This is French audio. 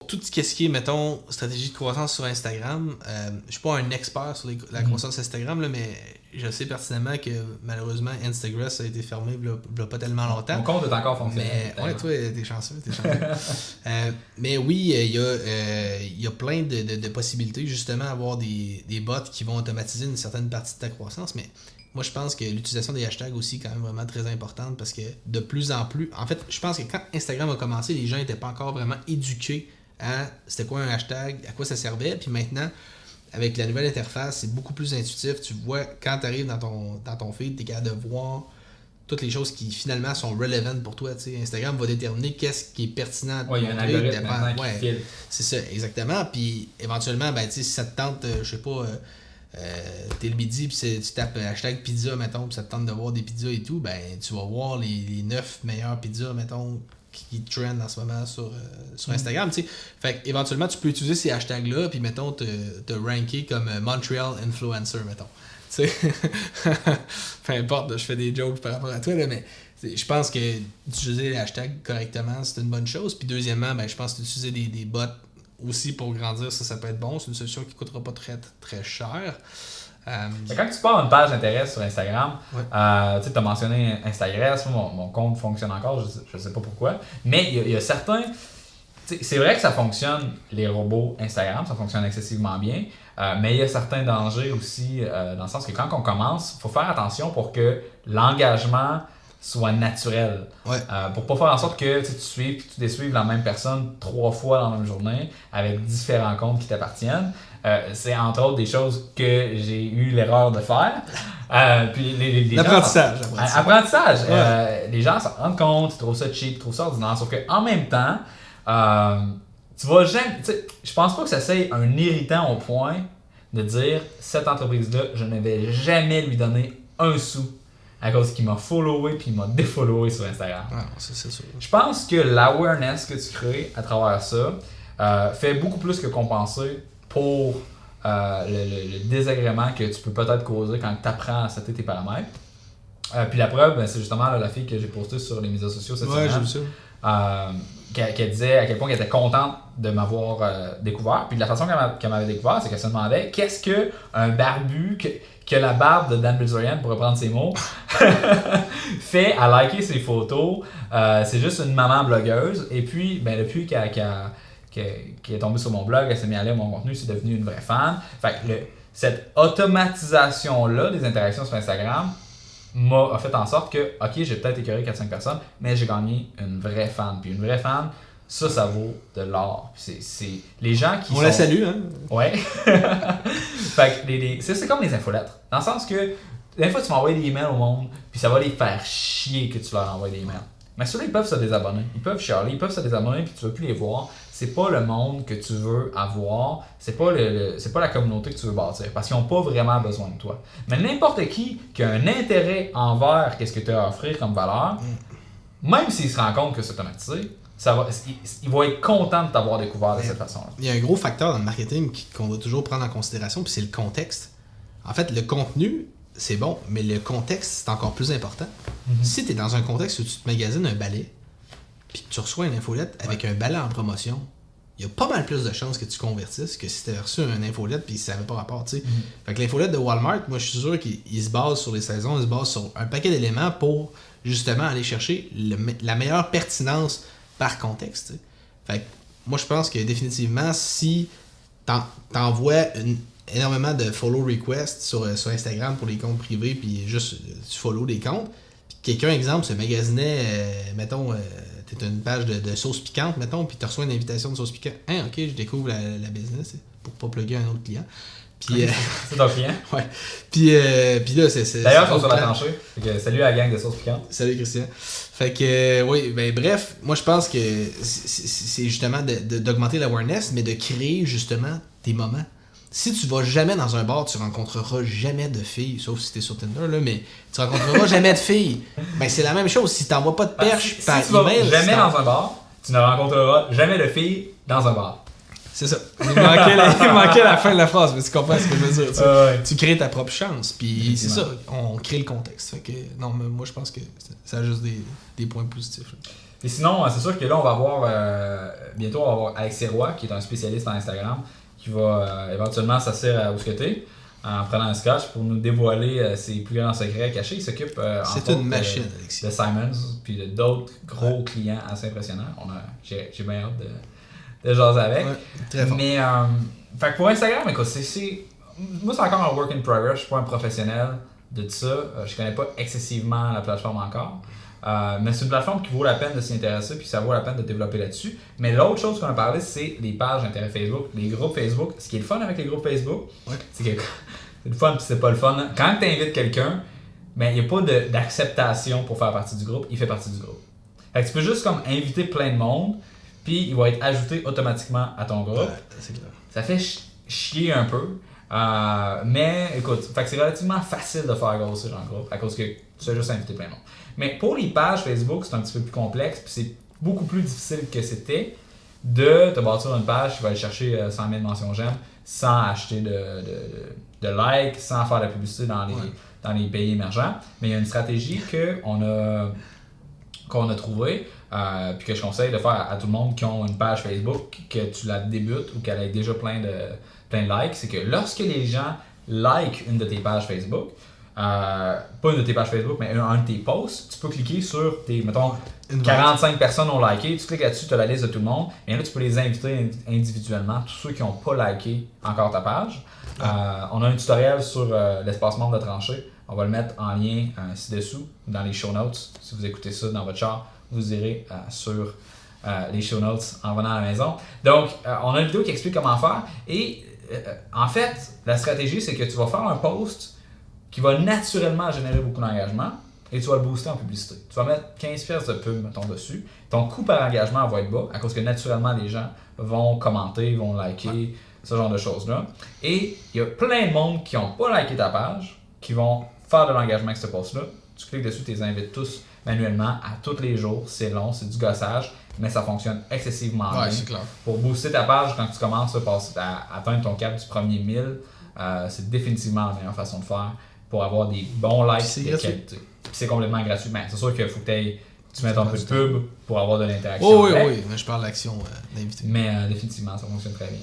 tout ce qui est, mettons, stratégie de croissance sur Instagram, je suis pas un expert sur la croissance Instagram, là, mais je sais pertinemment que malheureusement, Instagram ça a été fermé il y a pas tellement longtemps. Mon compte est encore fonctionnel. Mais, ouais, toi, t'es chanceux. Mais oui, il y a plein de possibilités, justement, à avoir des bots qui vont automatiser une certaine partie de ta croissance, mais moi, je pense que l'utilisation des hashtags aussi est quand même vraiment très importante parce que de plus en plus... En fait, je pense que quand Instagram a commencé, les gens n'étaient pas encore vraiment éduqués à c'était quoi un hashtag, à quoi ça servait. Puis maintenant, avec la nouvelle interface, c'est beaucoup plus intuitif. Tu vois, quand tu arrives dans ton feed, tu es capable de voir toutes les choses qui finalement sont relevant pour toi. T'sais. Instagram va déterminer qu'est-ce qui est pertinent. Oui, il y a un algorithme maintenant qui file. C'est ça, exactement. Puis éventuellement, si ça te tente, je sais pas... t'es le midi puis tu tapes hashtag pizza mettons puis ça te tente de voir des pizzas et tout, ben tu vas voir les 9 meilleures pizzas mettons qui trendent en ce moment sur Instagram, tu sais. Fait éventuellement tu peux utiliser ces hashtags là puis mettons te ranker comme Montreal influencer mettons, tu sais. Peu importe, je fais des jokes par rapport à toi là, mais je pense que d'utiliser les hashtags correctement c'est une bonne chose. Puis deuxièmement, je pense que d'utiliser des bots aussi pour grandir, ça peut être bon. C'est une solution qui ne coûtera pas très, très cher. Quand tu pars une page d'intérêt sur Instagram, tu as mentionné Instagram, mon compte fonctionne encore, je ne sais pas pourquoi, mais il y a certains... C'est vrai que ça fonctionne, les robots Instagram, ça fonctionne excessivement bien, mais il y a certains dangers aussi, dans le sens que quand on commence, il faut faire attention pour que l'engagement soit naturel. Ouais. Pour pas faire en sorte que tu suives et tu désuives la même personne 3 fois dans la même journée avec différents comptes qui t'appartiennent. C'est entre autres des choses que j'ai eu l'erreur de faire. Puis l'apprentissage. Apprentissage. Ouais. Les gens s'en rendent compte, ils trouvent ça cheap, ils trouvent ça ordinaire. Sauf qu'en même temps, tu vas jamais. Je pense pas que ça soit un irritant au point de dire cette entreprise-là, je ne vais jamais lui donner un sou. À cause qu'il m'a followé puis il m'a défollowé sur Instagram. Ah, c'est sûr. Je pense que l'awareness que tu crées à travers ça fait beaucoup plus que compenser pour le désagrément que tu peux peut-être causer quand tu apprends à setter tes paramètres. Puis la preuve, c'est justement la fille que j'ai postée sur les médias sociaux cette semaine. Ouais, j'ai vu ça. Qu'elle disait à quel point elle était contente de m'avoir découvert. Puis de la façon qu'elle m'avait découvert, c'est qu'elle se demandait qu'est-ce qu'un barbu que la barbe de Dan Bilzerian, pour reprendre ses mots, fait à liker ses photos. C'est juste une maman blogueuse. Et puis, depuis qu'elle est tombée sur mon blog, elle s'est mise à lire mon contenu, c'est devenu une vraie fan. Fait que cette automatisation-là des interactions sur Instagram a fait en sorte que, ok, j'ai peut-être écœuré 4-5 personnes, mais j'ai gagné une vraie fan. Puis une vraie fan, ça vaut de l'or. C'est les gens qui la salue, hein? Ouais. Fait que c'est comme les infolettres. Dans le sens que, des fois, tu vas envoyer des emails au monde, puis ça va les faire chier que tu leur envoies des emails. Mais ceux-là, ils peuvent se désabonner. Ils peuvent chialer, ils peuvent se désabonner, puis tu ne veux plus les voir. C'est pas le monde que tu veux avoir. C'est pas la communauté que tu veux bâtir. Parce qu'ils n'ont pas vraiment besoin de toi. Mais n'importe qui a un intérêt envers ce que tu as à offrir comme valeur, même s'il se rend compte que c'est automatisé, il va être content de t'avoir découvert de cette façon-là. Il y a un gros facteur dans le marketing qu'on doit toujours prendre en considération, puis c'est le contexte. En fait, le contenu, c'est bon, mais le contexte, c'est encore plus important. Mm-hmm. Si tu es dans un contexte où tu te magasines un balai, puis que tu reçois une infolette avec un balai en promotion, il y a pas mal plus de chances que tu convertisses que si tu as reçu une infolette puis ça n'avait pas rapport. Mm-hmm. Fait que l'infolette de Walmart, moi je suis sûr qu'il se base sur les saisons, il se base sur un paquet d'éléments pour justement aller chercher la meilleure pertinence par contexte. T'sais. Fait que moi je pense que définitivement si t'envoies énormément de follow requests sur Instagram pour les comptes privés puis juste tu follow des comptes, puis quelqu'un exemple se magasinait mettons t'es une page de sauce piquante mettons puis tu reçois une invitation de sauce piquante, ok je découvre la business pour pas plugger un autre client. Puis, c'est ton client. Ouais. Puis là, c'est d'ailleurs, ils sont sur la tranchée. Salut à la gang de sauce piquante. Salut Christian. Fait que, oui, bref, moi je pense que c'est justement d'augmenter l'awareness, mais de créer justement des moments. Si tu vas jamais dans un bar, tu rencontreras jamais de filles, sauf si t'es sur Tinder, là, mais tu rencontreras jamais de filles. Ben c'est la même chose, si t'envoies pas de perche par email. Si tu vas jamais dans un bar, tu ne rencontreras jamais de filles dans un bar. C'est ça. Il manquait la fin de la phrase, mais tu comprends ce que je veux dire. Tu crées ta propre chance, puis c'est ça, on crée le contexte. Fait que, non, mais moi je pense que ça a juste des points positifs. Et sinon, c'est sûr que là, on va avoir bientôt, on va avoir Alexis Roy, qui est un spécialiste en Instagram, qui va éventuellement s'asseoir à Ousqueté en prenant un scotch pour nous dévoiler ses plus grands secrets cachés. Il s'occupe c'est une machine, Alexis. de Simons puis d'autres gros clients assez impressionnants. J'ai bien hâte de jaser avec. Ouais, très fort. Mais fait que pour Instagram, écoute, moi c'est encore un work in progress. Je suis pas un professionnel de tout ça. Je connais pas excessivement la plateforme encore. Mais c'est une plateforme qui vaut la peine de s'y intéresser, puis ça vaut la peine de développer là-dessus. Mais l'autre chose qu'on a parlé, c'est les pages d'intérêt Facebook, les groupes Facebook. Ce qui est le fun avec les groupes Facebook, c'est que c'est le fun puis c'est pas le fun. Quand tu invites quelqu'un, il n'y a pas d'acceptation pour faire partie du groupe, il fait partie du groupe. Fait que tu peux juste comme inviter plein de monde, puis il va être ajouté automatiquement à ton groupe. C'est clair. Ça fait chier un peu. Mais écoute, fait que c'est relativement facile de faire grossir un groupe à cause que tu fais juste inviter plein de monde. Mais pour les pages Facebook, c'est un petit peu plus complexe, puis c'est beaucoup plus difficile que c'était de te bâtir une page qui va aller chercher 100 000 mentions j'aime sans acheter de likes, sans faire de la publicité dans les pays émergents. Mais il y a une stratégie qu'on a trouvée, puis que je conseille de faire à tout le monde qui ont une page Facebook, que tu la débutes ou qu'elle ait déjà plein de likes, c'est que lorsque les gens like une de tes pages Facebook, pas une de tes pages Facebook, mais un de tes posts, tu peux cliquer sur tes, mettons, 45 personnes ont liké, tu cliques là-dessus, tu as la liste de tout le monde, et là tu peux les inviter individuellement, tous ceux qui n'ont pas liké encore ta page. On a un tutoriel sur l'espace membre de tranchée, on va le mettre en lien ci-dessous, dans les show notes. Si vous écoutez ça dans votre char, vous irez sur les show notes en venant à la maison. Donc, on a une vidéo qui explique comment faire, et en fait, la stratégie, c'est que tu vas faire un post qui va naturellement générer beaucoup d'engagement et tu vas le booster en publicité. Tu vas mettre 15 pièces de pub, mettons, dessus. Ton coût par engagement va être bas à cause que naturellement, les gens vont commenter, vont liker, ce genre de choses-là. Et il y a plein de monde qui n'ont pas liké ta page, qui vont faire de l'engagement avec ce post-là. Tu cliques dessus, tu les invites tous manuellement à tous les jours. C'est long, c'est du gossage, mais ça fonctionne excessivement bien. C'est clair. Pour booster ta page, quand tu commences à atteindre ton cap du premier 1000, c'est définitivement la meilleure façon de faire pour avoir des bons likes de qualité. Puis c'est complètement gratuit. Ben, c'est sûr qu'il faut que tu mettes un peu de pub pour avoir de l'interaction. Oui, mais je parle de l'action d'inviter. Mais définitivement, ça fonctionne très bien.